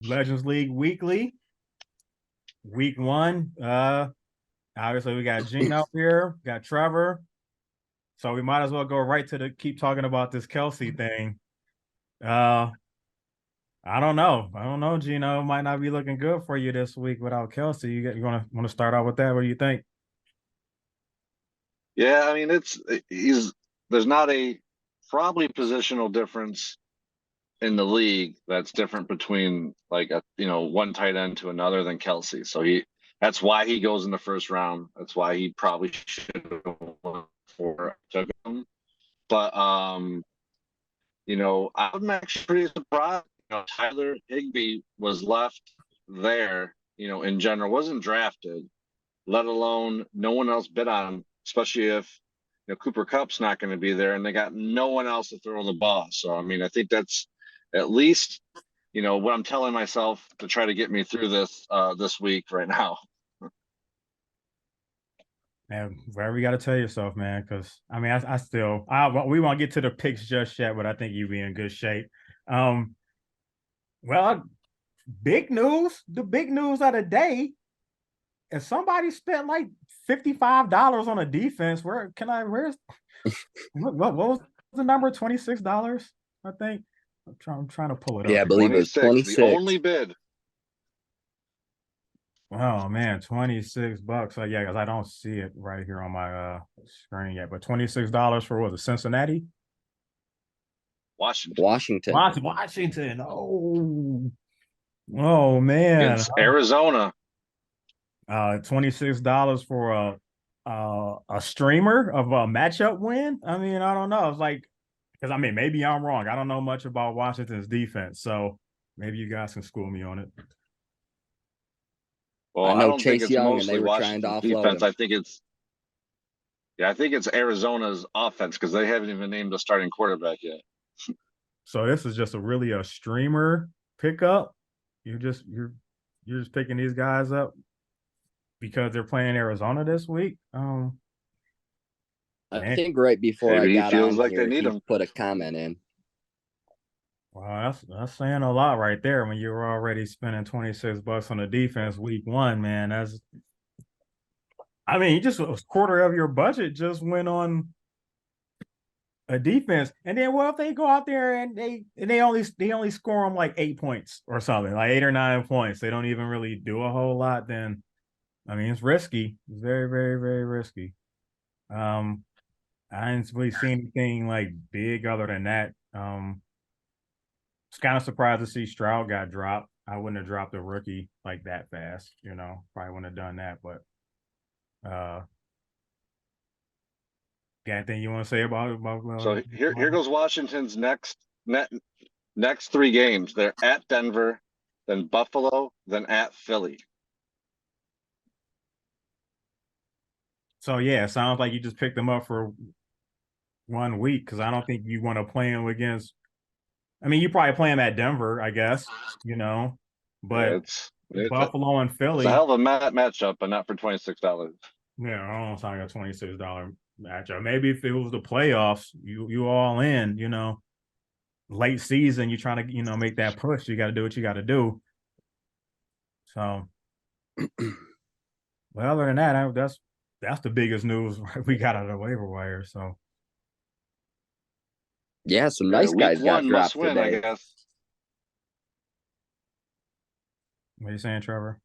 Legends League Weekly, week one. Obviously we got Gino here, got Trevor. So we might as well go right to the keep talking about this Kelsey thing. Uh I don't know. I don't know, Gino. It might not be looking good for you this week without Kelsey. You want to start out with that? What do you think? Yeah, I mean he's there's not a probably positional difference in the league that's different between like a one tight end to another than Kelsey. So that's why he goes in the first round. That's why he probably should have won for took him. But I'm actually pretty surprised. Tyler Higbee was left there, in general, wasn't drafted, let alone no one else bid on him, especially if Cooper Kupp's not going to be there and they got no one else to throw the ball. So I mean, I think that's at least what I'm telling myself to try to get me through this week right now. Man, whatever you got to tell yourself, man. Because I mean, we won't get to the picks just yet, but I think you'll be in good shape. Um, well, big news. The big news of the day is somebody spent like $55 on a defense. Where's what was the number? $26, I think. I'm trying to pull it Yeah, up I here. believe it was 26, the 26. only bid. Oh man, $26. So yeah, because I don't see it right here on my screen yet. But $26 for what? The Cincinnati? Washington Washington. Washington. Oh man. against Arizona. $26 for a streamer of a matchup win. I mean, I don't know. It's like because I mean, maybe I'm wrong. I don't know much about Washington's defense, so maybe you guys can school me on it. Well, I I know don't think Chase it's Young, and they mostly were trying to Washington's offload defense. him. I think it's Arizona's offense because they haven't even named a starting quarterback yet. So this is just really a streamer pickup. You're just picking these guys up because they're playing Arizona this week. I Man, think right before I Maybe he got feels on like they here, need he him. put a comment in. well, that's saying a lot right there. When you were already spending $26 on the defense week one, man. I mean, you just a quarter of your budget just went on a defense, and then what if they go out there and they only score them like 8 points or something, like 8 or 9 points? They don't even really do a whole lot. Then I mean, it's risky. It's very, very, very risky. Um, I didn't really see anything like big other than that. Was kind of surprised to see Stroud got dropped. I wouldn't have dropped a rookie like that fast. Probably wouldn't have done that. But uh, got anything you want to say So here goes Washington's next three games. They're at Denver, then Buffalo, then at Philly. So yeah, it sounds like you just picked them up for 1 week because I don't think you want to play them against. I mean, you probably play them at Denver, I guess. You know, Yeah, but it's Buffalo and it's a Philly. hell of a matchup, but not for $26. Yeah, I don't sound like a $26 matchup. Maybe if it was the playoffs, you all in. Late season, you're trying to make that push. You got to do what you got to do. So, well, other than that, that's the biggest news we got out of the waiver wire. So, Yeah, some Yeah, nice week guys got one must dropped win, I today. guess. what are you saying, Trevor?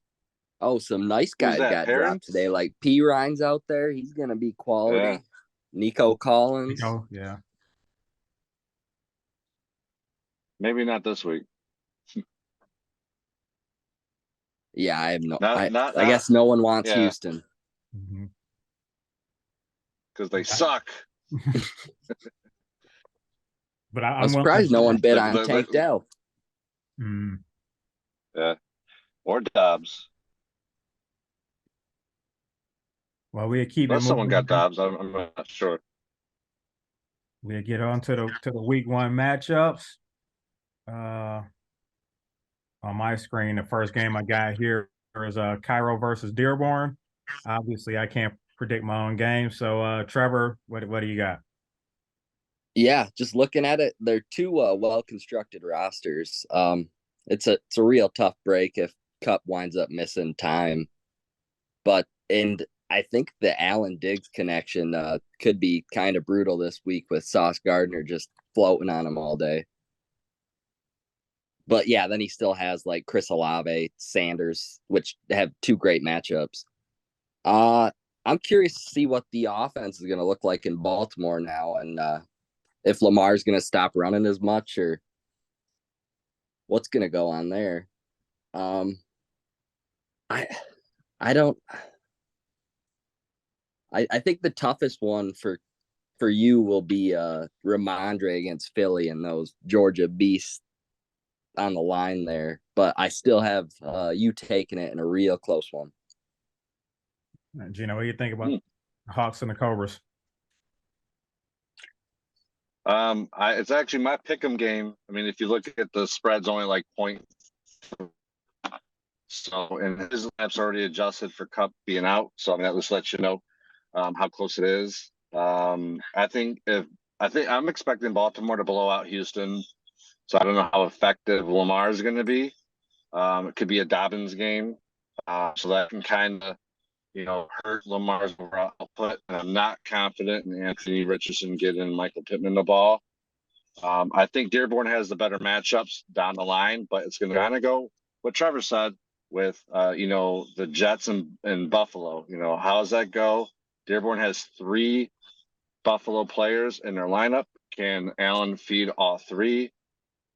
Oh, some nice Who's guys that? got dropped today. Parents? Like P. Ryan's out there. He's going to be Yeah, quality. Nico Collins. Nico, yeah. maybe not this week. Yeah, I have no. Not I not I not. guess no one wants Yeah, Houston. Mm-hmm. because they suck. But I'm I'm willing surprised no one bid The, on the, Tank the, Dell. mm, yeah, or Dobbs. well, we keep it Unless someone moving. got Dobbs, I'm not sure. We get on to the week one matchups. Uh, on my screen, the first game I got here is Cairo versus Dearborn. Obviously, I can't predict my own game. So, Trevor, what do you got? Yeah, just looking at it, they're two well constructed rosters. It's a real tough break if Cup winds up missing time. And I think the Allen Diggs connection could be kind of brutal this week with Sauce Gardner just floating on him all day. But yeah, then he still has like Chris Olave, Sanders, which have two great matchups. I'm curious to see what the offense is going to look like in Baltimore now, and if Lamar's going to stop running as much or what's going to go on there. I I don't. I think the toughest one for you will be Ramondre against Philly and those Georgia beasts on the line there. But I still have you taking it in a real close one. Gino, what do you think about Hawks and the Cobras? It's actually my pick'em game. I mean, if you look at the spreads, only like point. So, and his lap's already adjusted for Cup being out. So, I mean, that just lets you know how close it is. I think I'm expecting Baltimore to blow out Houston. So I don't know how effective Lamar is going to be. It could be a Dobbins game. So that can kind of, hurt Lamar's overall output. And I'm not confident in Anthony Richardson getting Michael Pittman the ball. I think Dearborn has the better matchups down the line, but it's going to kind of go what Trevor said with, the Jets and Buffalo. How does that go? Dearborn has 3 Buffalo players in their lineup. Can Allen feed all 3?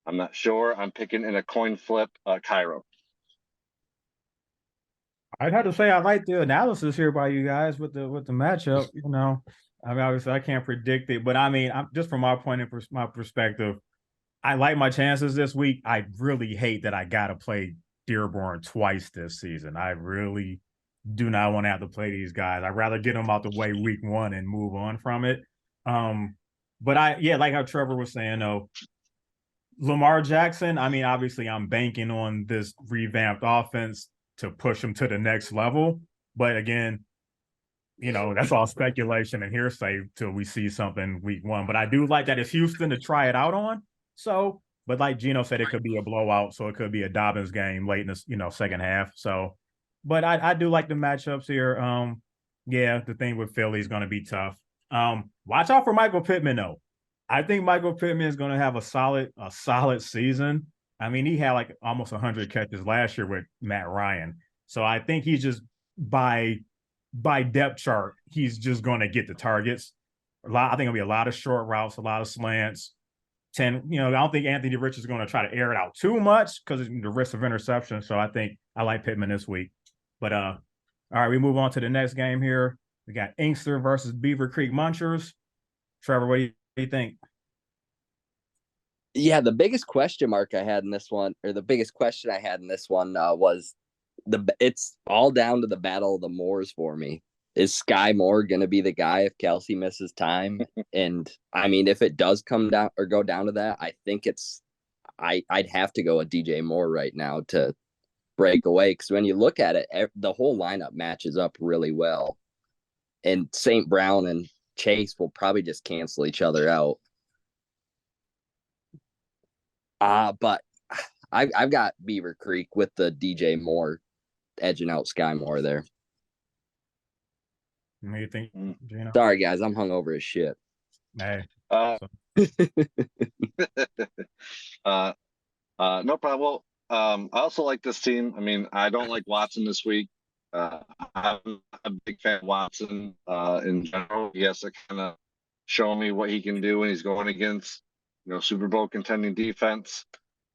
I'm not sure. I'm picking in a coin flip, Cairo. I'd have to say I like the analysis here by you guys with the matchup. I mean, obviously I can't predict it, but I mean, I'm just from my perspective, I like my chances this week. I really hate that I got to play Dearborn twice this season. I really do not want to have to play these guys. I'd rather get them out the way week 1 and move on from it. But like how Trevor was saying, though, Lamar Jackson, I mean, obviously I'm banking on this revamped offense to push him to the next level. But again, that's all speculation and hearsay till we see something week 1. But I do like that it's Houston to try it out on. So, but like Gino said, it could be a blowout. So it could be a Dobbins game late in the, second half. So, but I do like the matchups here. Yeah, the thing with Philly is going to be tough. Watch out for Michael Pittman, though. I think Michael Pittman is going to have a solid season. I mean, he had like almost 100 catches last year with Matt Ryan. So I think he's just by depth chart, he's just going to get the targets. I think it'll be a lot of short routes, a lot of slants. I don't think Anthony Richards is going to try to air it out too much because of the risk of interception. So I think I like Pittman this week. But all right, we move on to the next game here. We got Inkster versus Beaver Creek Munchers. Trevor, what do you think? Yeah, the biggest question mark I had in this one, or the biggest question I had in this one was it's all down to the battle of the Moors for me. Is Sky Moore going to be the guy if Kelsey misses time? And I mean, if it does come down or go down to that, I think I'd have to go with DJ Moore right now to break away. Because when you look at it, the whole lineup matches up really well. And St. Brown and Chase will probably just cancel each other out. But I've got Beaver Creek with the DJ Moore edging out Sky Moore there. What do you think, Gino? Sorry, guys, I'm hungover as shit. Hey. No problem. I also like this team. I mean, I don't like Watson this week. I'm a big fan of Watson in general. He has to kind of show me what he can do when he's going against, Super Bowl contending defense.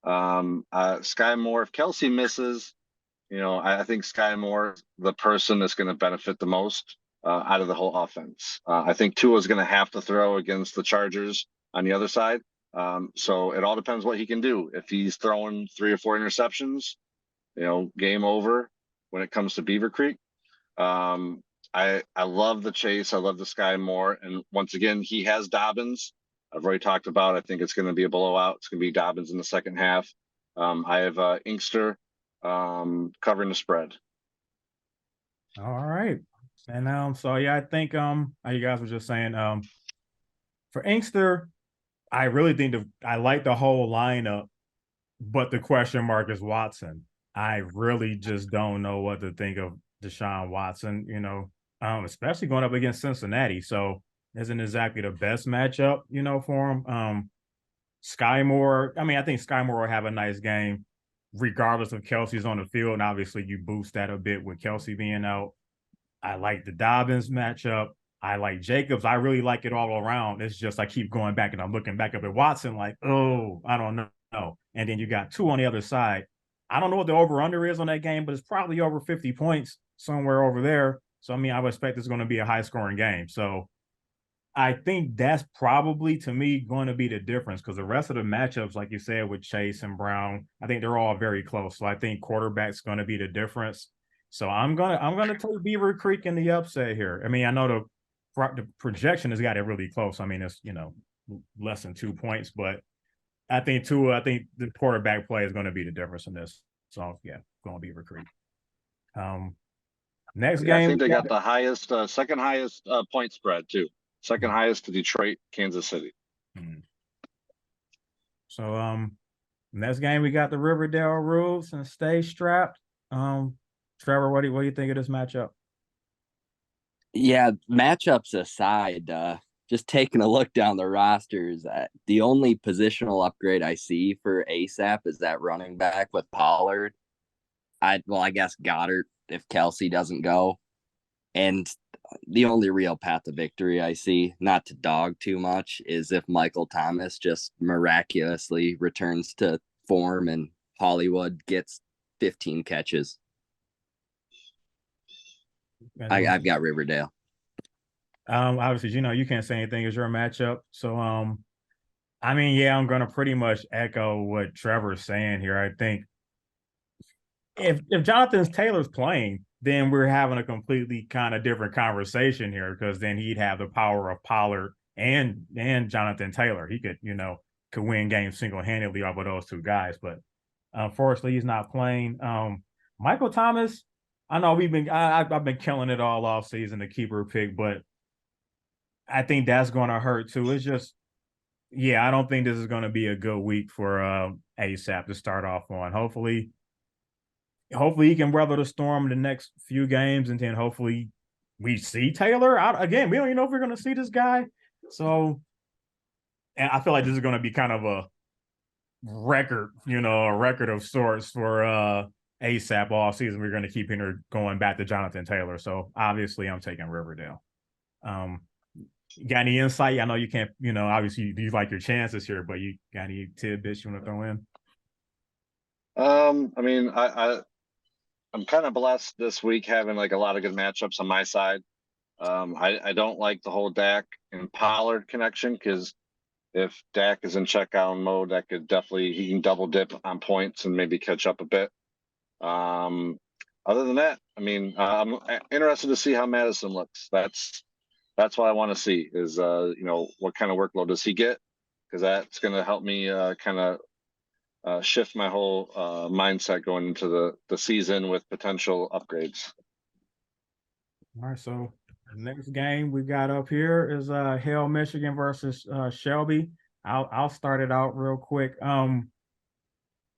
Sky Moore, if Kelsey misses, I think Sky Moore, the person that's going to benefit the most out of the whole offense. I think Tua is going to have to throw against the Chargers on the other side. So it all depends what he can do. If he's throwing 3 or 4 interceptions, game over when it comes to Beaver Creek. I love the chase. I love the Sky Moore. And once again, he has Dobbins. I've already talked about, I think it's going to be a blowout. It's going to be Dobbins in the second half. I have Inkster covering the spread. All right. And I think how you guys were just saying, for Inkster, I really think I like the whole lineup but the question mark is Watson. I really just don't know what to think of Deshaun Watson, especially going up against Cincinnati. So isn't exactly the best matchup, for him. Sky Moore, I think Sky Moore will have a nice game, regardless of Kelsey's on the field. And obviously, you boost that a bit with Kelsey being out. I like the Dobbins matchup. I like Jacobs. I really like it all around. It's just I keep going back and I'm looking back up at Watson like, oh, I don't know. And then you got two on the other side. I don't know what the over-under is on that game, but it's probably over 50 points somewhere over there. So, I would expect it's going to be a high-scoring game. So, I think that's probably, to me, going to be the difference because the rest of the matchups, like you said, with Chase and Brown, I think they're all very close. So I think quarterback's going to be the difference. So I'm gonna take Beaver Creek in the upset here. I know the projection has got it really close. It's less than 2 points, but I think the quarterback play is going to be the difference in this. So yeah, going Beaver Creek. Next Yeah, game, I think they got the highest, second highest point spread too. Second highest to Detroit, Kansas City. So next game we got the Riverdale Roofs and Stay Strapped. Trevor, what do you think of this matchup? Yeah, matchups aside, just taking a look down the rosters, the only positional upgrade I see for ASAP is that running back with Pollard. I guess Goddard if Kelsey doesn't go. And the only real path to victory I see, not to dog too much, is if Michael Thomas just miraculously returns to form and Hollywood gets 15 catches. I've got Riverdale. Obviously, you can't say anything as your matchup. So, yeah, I'm gonna pretty much echo what Trevor's saying here. I think if Jonathan Taylor's playing, then we're having a completely kind of different conversation here because then he'd have the power of Pollard and Jonathan Taylor. He could win games single-handedly off of those two guys. But unfortunately, he's not playing. Michael Thomas, I know I've been killing it all off season to keeper pick, but I think that's going to hurt too. It's just, yeah, I don't think this is going to be a good week for ASAP to start off on. Hopefully he can weather the storm in the next few games, and then hopefully we see Taylor out again. We don't even know if we're going to see this guy. So, and I feel like this is going to be kind of a record of sorts for ASAP all season. We're going to keep going back to Jonathan Taylor. So obviously I'm taking Riverdale. You got any insight? I know you can't, obviously you like your chances here, but you got any tidbits you want to throw in? I'm kind of blessed this week having like a lot of good matchups on my side. I don't like the whole Dak and Pollard connection because if Dak is in check down mode, that could he can double dip on points and maybe catch up a bit. Other than that, I'm interested to see how Madison looks. That's what I want to see is, what kind of workload does he get? Because that's going to help me kind of shift my whole mindset going into the season with potential upgrades. All right, so the next game we got up here is Hale, Michigan versus Shelby. I'll start it out real quick.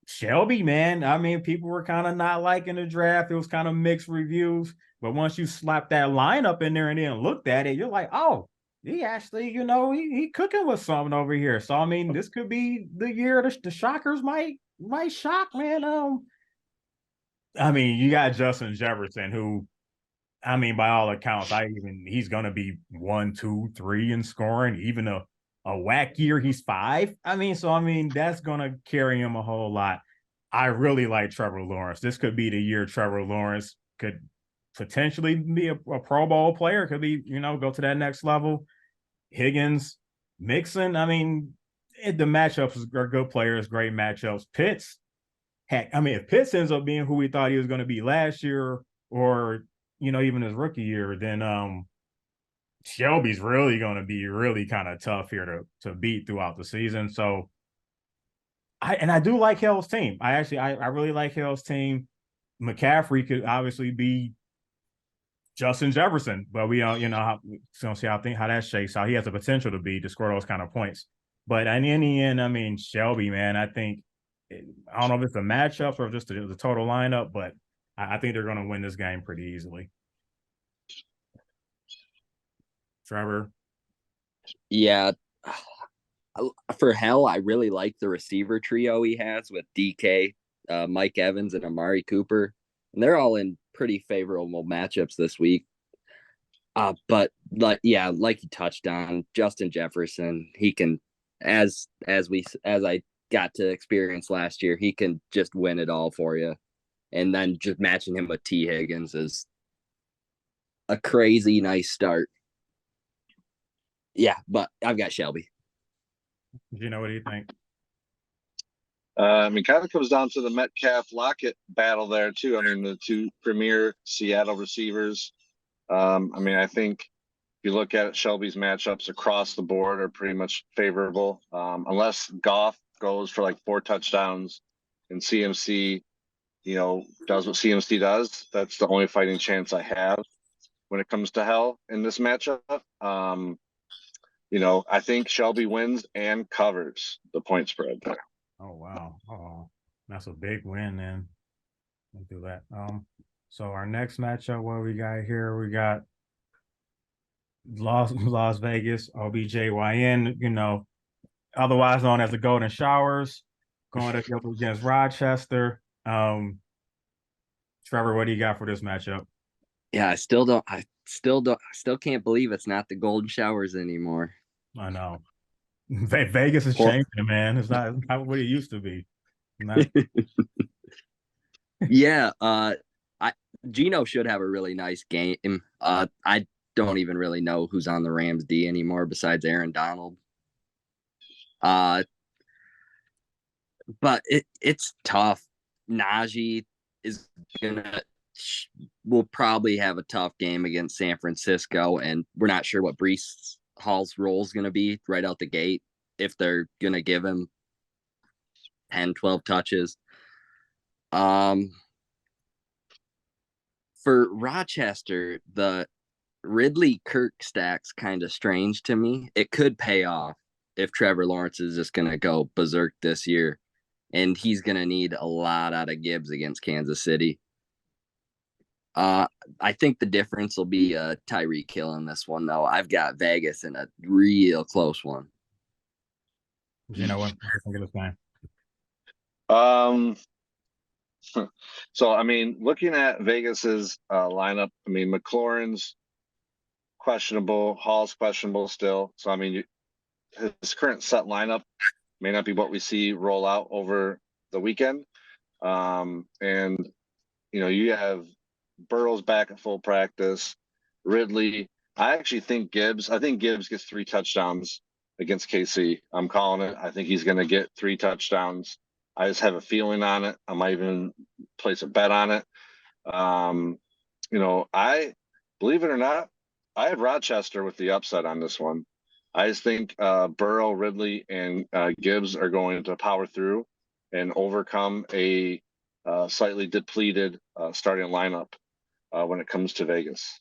Shelby, man, people were kind of not liking the draft. It was kind of mixed reviews. But once you slap that lineup in there and then looked at it, you're like, oh, he actually, he cooking with something over here. So this could be the year the Shockers might shock, man. You got Justin Jefferson, who, by all accounts, he's gonna be 1, 2, 3 in scoring. Even a whack year, he's 5. That's gonna carry him a whole lot. I really like Trevor Lawrence. This could be the year Trevor Lawrence could potentially be a Pro Bowl player, could be, go to that next level. Higgins, Mixon, the matchups are good players, great matchups. Pitts, heck, if Pitts ends up being who we thought he was going to be last year or, even his rookie year, then Shelby's really going to be really kind of tough here to beat throughout the season. So I do like Hill's team. I really like Hill's team. McCaffrey could obviously be Justin Jefferson, but we don't, see how that shakes out. He has the potential to score those kind of points. But in the end, Shelby, man, I think I don't know if it's a matchup or just the total lineup, but I think they're going to win this game pretty easily. Trevor. Yeah. For Hell, I really like the receiver trio he has with DK, Mike Evans, and Amari Cooper. And they're all in pretty favorable matchups this week. But like you touched on, Justin Jefferson, he can, as I got to experience last year, he can just win it all for you. And then just matching him with T. Higgins is a crazy nice start. Yeah, but I've got Shelby. Gino, what do you think? I mean, kind of comes down to the Metcalf Lockett battle there too. I mean, the two premier Seattle receivers. I mean, I think if you look at it, Shelby's matchups across the board are pretty much favorable, unless Goff goes for like 4 touchdowns and CMC, does what CMC does. That's the only fighting chance I have when it comes to Hell in this matchup. I think Shelby wins and covers the point spread there. Oh wow. Oh, that's a big win then. We'll do that. So our next matchup, what we got here? We got Las Vegas, OBJYN, otherwise known as the Golden Showers, going up against Rochester. Trevor, what do you got for this matchup? Yeah, I still can't believe it's not the Golden Showers anymore. I know. Vegas is changing, man. It's not what it used to be. Not... Yeah, Gino should have a really nice game. I don't even really know who's on the Rams D anymore besides Aaron Donald. But it's tough. Najee will probably have a tough game against San Francisco, and we're not sure what Breece Hall's role is going to be right out the gate, if they're going to give him 10, 12 touches. For Rochester, the Ridley Kirk stack's kind of strange to me. It could pay off if Trevor Lawrence is just going to go berserk this year, and he's going to need a lot out of Gibbs against Kansas City. I think the difference will be Tyreek Hill in this one, though. I've got Vegas in a real close one. What do you think of this game? So, I mean, looking at Vegas's lineup, I mean, McLaurin's questionable, Hall's questionable still. So, I mean, his current set lineup may not be what we see roll out over the weekend. And, you have Burrow's back at full practice. Ridley. I think Gibbs gets 3 touchdowns against KC. I'm calling it. I think he's going to get 3 touchdowns. I just have a feeling on it. I might even place a bet on it. I believe it or not, I have Rochester with the upset on this one. I just think Burrow, Ridley, and Gibbs are going to power through and overcome a slightly depleted starting lineup when it comes to Vegas.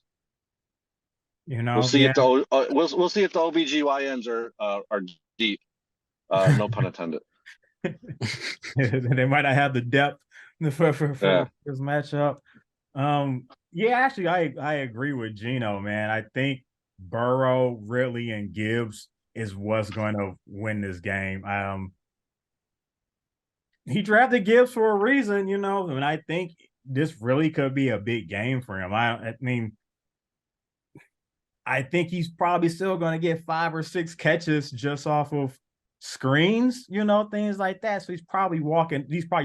We'll see if the we'll see if the OBGYNs are deep. No pun intended. They might not have the depth for this matchup. Actually, I agree with Gino, man. I think Burrow, Ridley, and Gibbs is what's going to win this game. He drafted Gibbs for a reason, and I think this really could be a big game for him. I think he's probably still going to get 5 or 6 catches just off of screens, things like that. So he's probably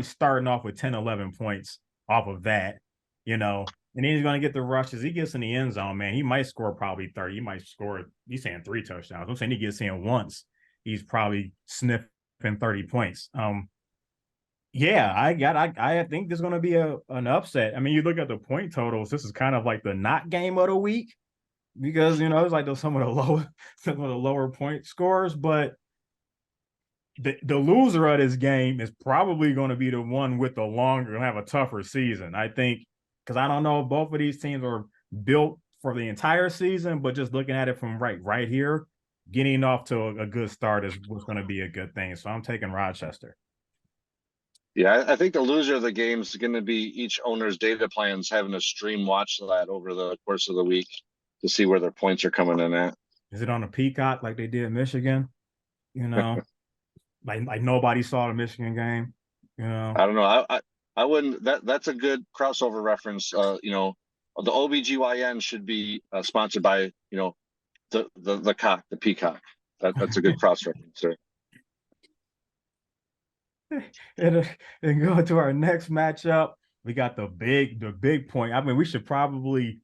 starting off with 10, 11 points off of that, and then he's going to get the rushes. He gets in the end zone, man. He might score probably 30. He might score, he's saying 3 touchdowns. I'm saying he gets in once. He's probably sniffing 30 points. I think there's going to be an upset. I mean, you look at the point totals. This is kind of like the not game of the week because it's like some of the lower point scores. But the loser of this game is probably going to be the one with the longer and have a tougher season. I think because I don't know if both of these teams are built for the entire season, but just looking at it from right here, getting off to a good start is what's going to be a good thing. So I'm taking Rochester. Yeah, I think the loser of the game is going to be each owner's data plans having to stream watch that over the course of the week to see where their points are coming in at. Is it on a Peacock like they did Michigan? You know, like nobody saw the Michigan game. You know, I don't know. I wouldn't. That's a good crossover reference. The OBGYN should be sponsored by the peacock. That's a good cross reference there. and, and go to our next matchup. We got the big point. I mean, we should probably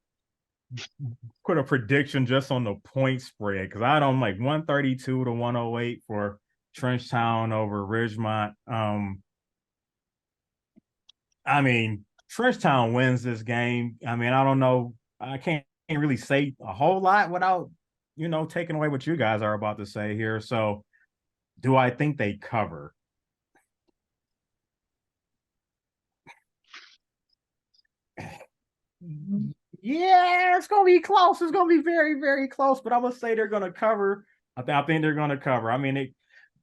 put a prediction just on the point spread because I don't like 132 to 108 for Trenchtown over Ridgemont. I mean, Trenchtown wins this game. I mean, I don't know. I can't really say a whole lot without, taking away what you guys are about to say here. So, do I think they cover? Yeah, it's gonna be close. It's gonna be very, very close. But I'm gonna say they're gonna cover. I think they're gonna cover. I mean,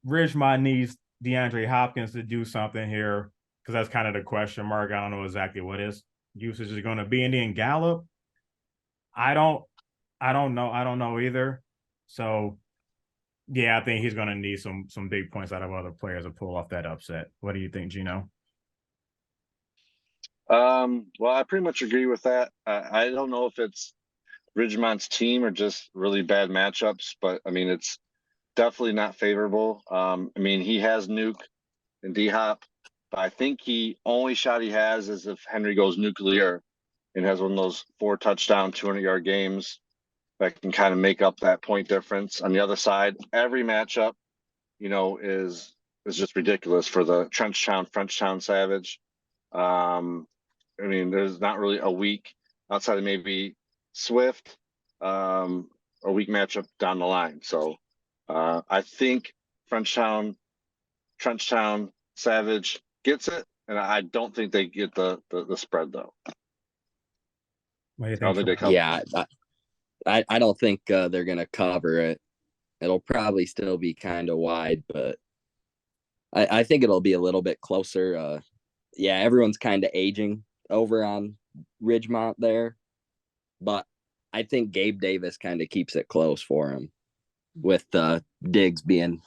Ridgemont needs DeAndre Hopkins to do something here because that's kind of the question mark. I don't know exactly what his usage is going to be. And then Gallup, I don't, I don't know. I don't know either. So yeah, I think he's going to need some big points out of other players to pull off that upset. What do you think, Gino? Well, I pretty much agree with that. I don't know if it's Ridgemont's team or just really bad matchups, but I mean, it's definitely not favorable. I mean, he has Nuke and D Hop, but I think he only shot he has is if Henry goes nuclear and has one of those 4 touchdown, 200-yard games that can kind of make up that point difference. On the other side, every matchup, is just ridiculous for the Frenchtown Savage. I mean, there's not really a week outside of maybe Swift, a weak matchup down the line. So I think Frenchtown, Trenchtown, Savage gets it, and I don't think they get the spread though. What do you I don't think, think they Trevor? cover. Yeah, I don't think they're gonna cover it. It'll probably still be kind of wide, but I think it'll be a little bit closer. Yeah, everyone's kind of aging over on Ridgemont there, but I think Gabe Davis kind of keeps it close for him with Diggs being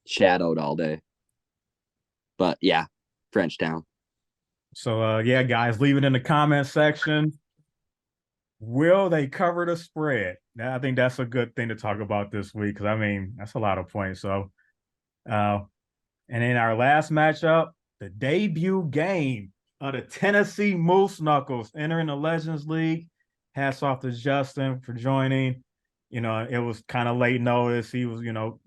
shadowed all day. But yeah, Frenchtown. So yeah, guys, leave it in the comment section. Will they cover the spread? I think that's a good thing to talk about this week because I mean that's a lot of points. So uh and in our last matchup, the debut game of the Tennessee Moose Knuckles entering the Legends League. Hats off to Justin for joining. It was kind of late notice. He was,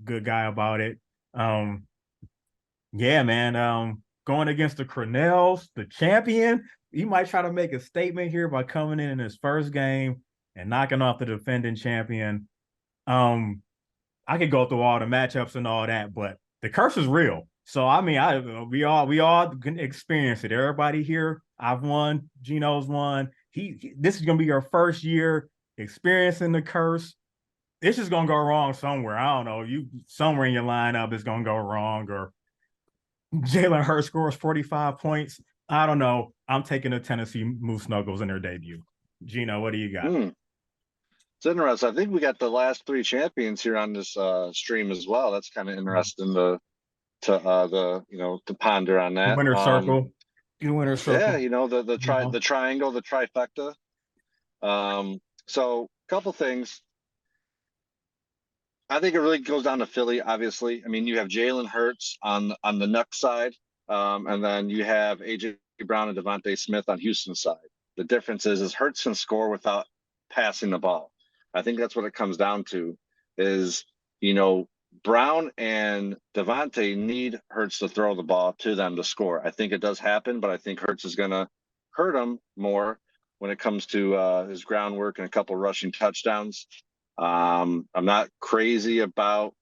good guy about it. Yeah, man. Going against the Cornells, the champion, he might try to make a statement here by coming in his first game and knocking off the defending champion. Um, I could go through all the matchups and all that, but the curse is real. So I mean, we all can experience it. Everybody here, I've won. Gino's won. This is gonna be your first year experiencing the curse. It's just gonna go wrong somewhere. I don't know. You somewhere in your lineup is gonna go wrong, or Jalen Hurts scores 45 points. I don't know. I'm taking the Tennessee Moose Snuggles in their debut. Gino, what do you got? It's interesting. I think we got the last 3 champions here on this stream as well. That's kind of interesting to ponder on The that. winner circle. The winner circle. Yeah, the triangle, the trifecta. So a couple things. I think it really goes down to Philly, obviously. I mean, you have Jalen Hurts on the Nuck side, and then you have AJ Brown and Devontae Smith on Houston's side. The difference is Hurts can score without passing the ball. I think that's what it comes down to. Is Brown and Devontae need Hurts to throw the ball to them to score. I think it does happen, but I think Hurts is going to hurt him more when it comes to his groundwork and a couple rushing touchdowns. I'm not crazy about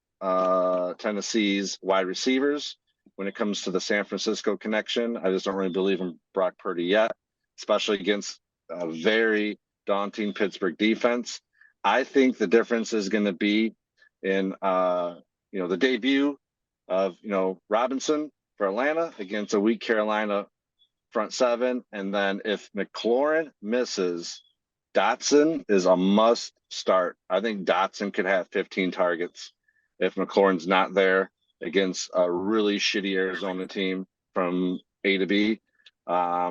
Tennessee's wide receivers when it comes to the San Francisco connection. I just don't really believe in Brock Purdy yet, especially against a very daunting Pittsburgh defense. I think the difference is going to be in the debut of Robinson for Atlanta against a weak Carolina front seven. And then if McLaurin misses, Dotson is a must start. I think Dotson could have 15 targets if McLaurin's not there against a really shitty Arizona team from A to B. I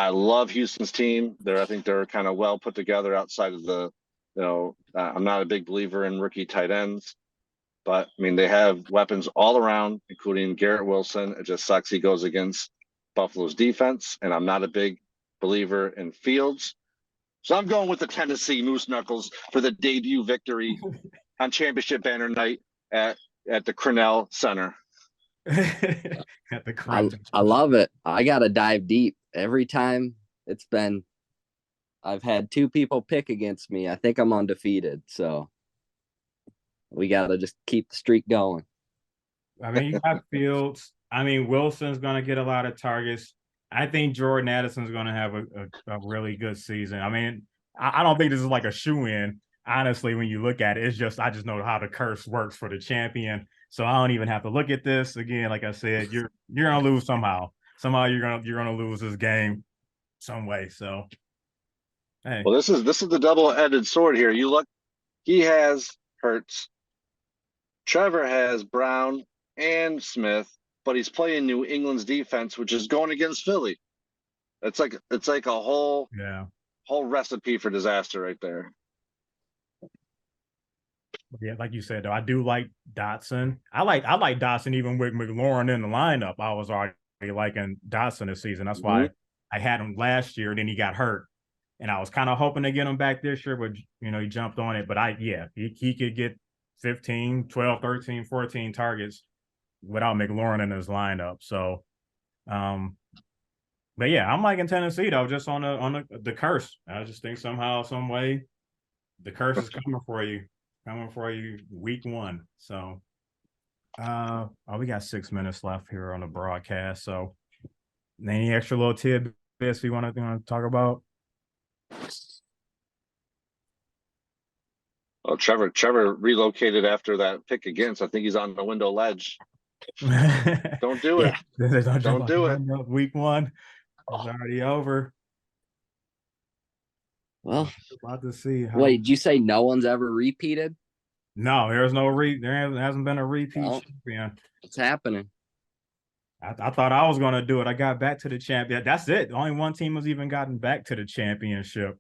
love Houston's team. I think they're kind of well put together outside of I'm not a big believer in rookie tight ends, but I mean, they have weapons all around, including Garrett Wilson. It just sucks he goes against Buffalo's defense, and I'm not a big believer in Fields. So I'm going with the Tennessee Moose Knuckles for the debut victory on championship banner night at the Cornell Center. At the I love it. I got to dive deep. Every time I've had two people pick against me. I think I'm undefeated. So we got to just keep the streak going. I mean, you got Fields. I mean, Wilson's going to get a lot of targets. I think Jordan Addison's going to have a really good season. I mean, I don't think this is like a shoe-in. Honestly, when you look at it, I just know how the curse works for the champion. So I don't even have to look at this again. Like I said, you're gonna lose somehow. Somehow you're gonna lose this game some way. So, hey. Well, this is the double-edged sword here. You look, he has Hurts, Trevor has Brown and Smith, but he's playing New England's defense, which is going against Philly. It's like a whole recipe for disaster right there. Yeah, like you said, though, I do like Dotson. I like Dotson even with McLaurin in the lineup. I was already liking Dotson this season. That's why I had him last year. Then he got hurt, and I was kind of hoping to get him back this year, but he jumped on it. But he could get 15, 12, 13, 14 targets without McLaurin in his lineup. So, but yeah, I'm liking Tennessee though, just on the curse. I just think somehow, some way, the curse is coming for you week one. So we got 6 minutes left here on the broadcast. So any extra little tidbits we want to talk about? Well, Trevor relocated after that pick against. I think he's on the window ledge. Don't do it. Don't do it. Week one is already over. Well, about to see. Wait, did you say no one's ever repeated? No, there's no there hasn't been a repeat champion. It's happening. I thought I was gonna do it. I got back to the champion. That's it. Only one team has even gotten back to the championship.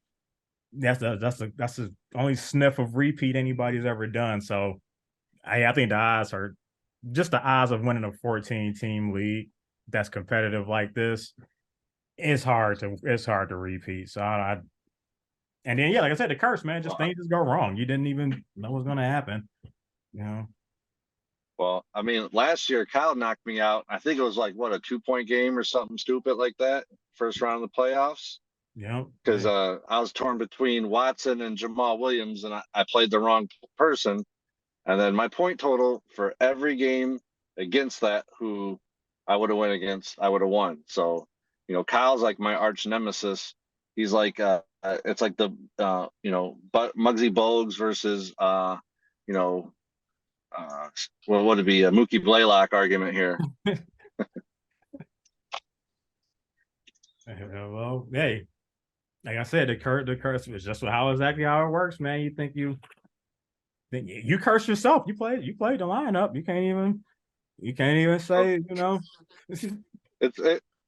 That's the only sniff of repeat anybody's ever done. So I think the odds are just the odds of winning a 14-team league that's competitive like this. It's hard to repeat. So and then like I said, the curse, man, things just go wrong. You didn't even know what's gonna happen. Well, I mean, last year Kyle knocked me out. I think it was like a 2-point game or something stupid like that. First round of the playoffs. Yeah. Because I was torn between Watson and Jamal Williams, and I played the wrong person. And then my point total for every game against that who I would have went against, I would have won. So, Kyle's like my arch nemesis. He's like it's like the Muggsy Bogues versus what would it be, a Mookie Blaylock argument here. Well, hey, like I said, the curse is just how it works, man. You think you curse yourself. You played the lineup. You can't even say,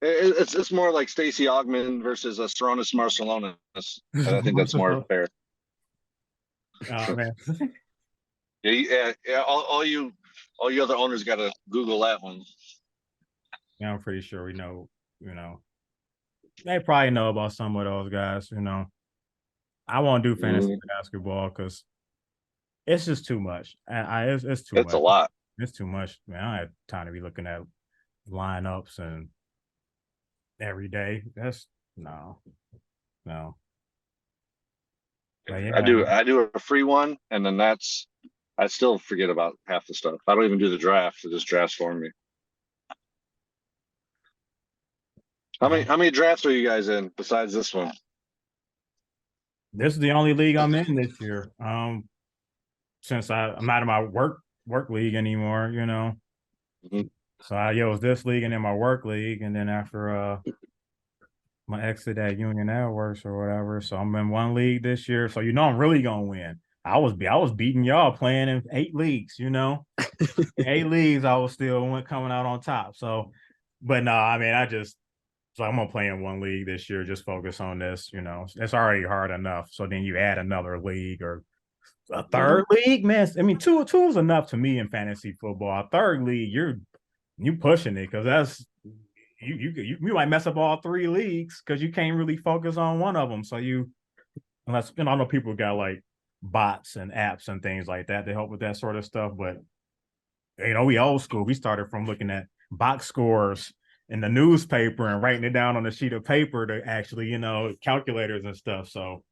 It's more like Stacey Augmon versus Saronis Marcelonis. I think that's more fair. Oh man. Yeah. All you other owners got to Google that one. Yeah, I'm pretty sure we know. They probably know about some of those guys. I won't do fantasy basketball because it's just too much. It's too much. It's a lot. It's too much, man. I don't have time to be looking at lineups and every day. That's no. But yeah, I do a free one, and then I still forget about half the stuff. I don't even do the draft. It just drafts for me. How many drafts are you guys in besides this one? This is the only league I'm in this year. Since I'm not in my work league anymore, Mm-hmm. So it was this league and then my work league, and then after my exit at Union Networks or whatever. So I'm in one league this year. So I'm really gonna win. I was beating y'all playing in 8 leagues, In 8 leagues, I was still coming out on top. So, but no, I mean, so I'm gonna play in one league this year, just focus on this, It's already hard enough. So then you add another league or a third league, man. I mean, two is enough to me in fantasy football. A third league, you pushing it because that's you might mess up all 3 leagues because you can't really focus on one of them. So unless I know people got like bots and apps and things like that to help with that sort of stuff, but we old school. We started from looking at box scores in the newspaper and writing it down on a sheet of paper to actually, calculators and stuff. So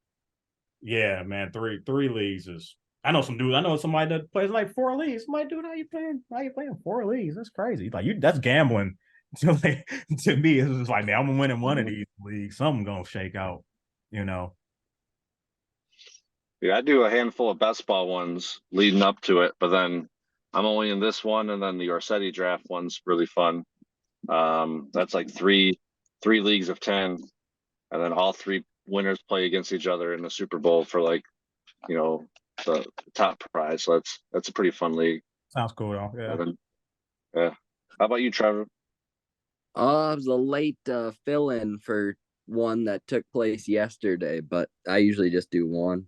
yeah, man, three leagues is. I know some dudes. I know somebody that plays like 4 leagues. Somebody, dude, how you playing 4 leagues? That's crazy. Like that's gambling. To me, it's just like, man, I'm gonna win in one of these leagues. Something gonna shake out, you know. Yeah, I do a handful of best ball ones leading up to it, but then I'm only in this one, and then the Orsetti draft one's really fun. That's like three leagues of 10, and then all 3 winners play against each other in the Super Bowl for like, the top prize. So that's a pretty fun league. Sounds cool though. Yeah. And then, yeah. How about you, Trevor? I was a late fill-in for one that took place yesterday, but I usually just do one.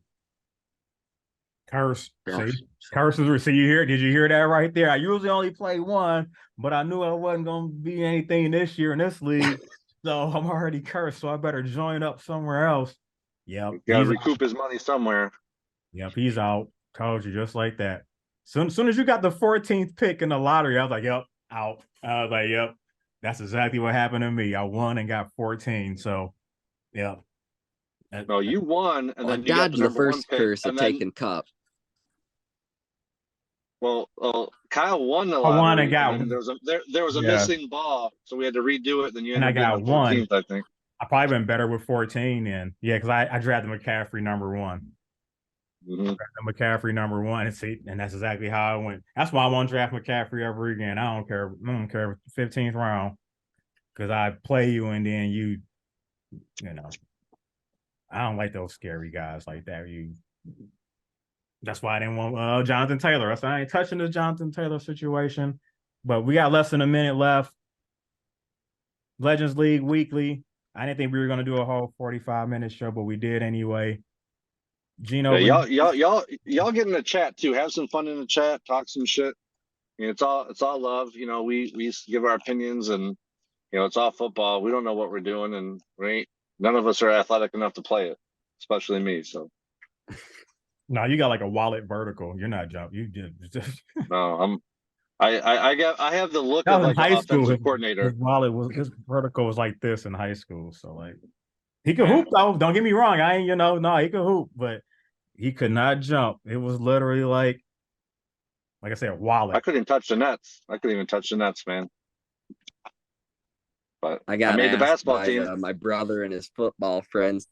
Curse. Gosh. See, curses. See, did you hear that right there? I usually only play one, but I knew I wasn't gonna be anything this year in this league, so I'm already cursed. So I better join up somewhere else. Yep, Got to he's recoup his money somewhere. Yep, he's out. Told you just like that. Soon as you got the 14th pick in the lottery, I was like, yep, out. I was like, yep, that's exactly what happened to me. I won and got 14. So, yep. No, you won, and Well, I then you got the dodged the number 1 first pick, curse of and then taking Cup. well, Kyle won the I won and lottery, and got then there was a yeah, missing ball, so we had to redo it. Then you and ended I up getting got the one. 14th, I think. I probably been better with 14 then. Yeah, because I drafted McCaffrey number 1. Mm-hmm. McCaffrey number 1, and that's exactly how I went. That's why I won't draft McCaffrey ever again. I don't care. 15th round because I play you and then you know. I don't like those scary guys like that. That's why I didn't want Jonathan Taylor. That's why I ain't touching this Jonathan Taylor situation. But we got less than a minute left. Legends League weekly. I didn't think we were gonna do a whole 45-minute show, but we did anyway. Gino, Yeah, y'all get in the chat too. Have some fun in the chat. Talk some shit. It's all love. We give our opinions, and it's all football. We don't know what we're doing, and none of us are athletic enough to play it, especially me. So no, you got like a wallet vertical. You're not jumping. Just no, I have the look that of was in like an his offensive coordinator. his vertical was like this in high school. So like he could hoop though. Don't get me wrong. I ain't, no, he could hoop, but he could not jump. It was literally like I said, a wallet. I couldn't touch the nets. I couldn't even touch the nets, man. But I got made the asked basketball by team. my brother and his football friends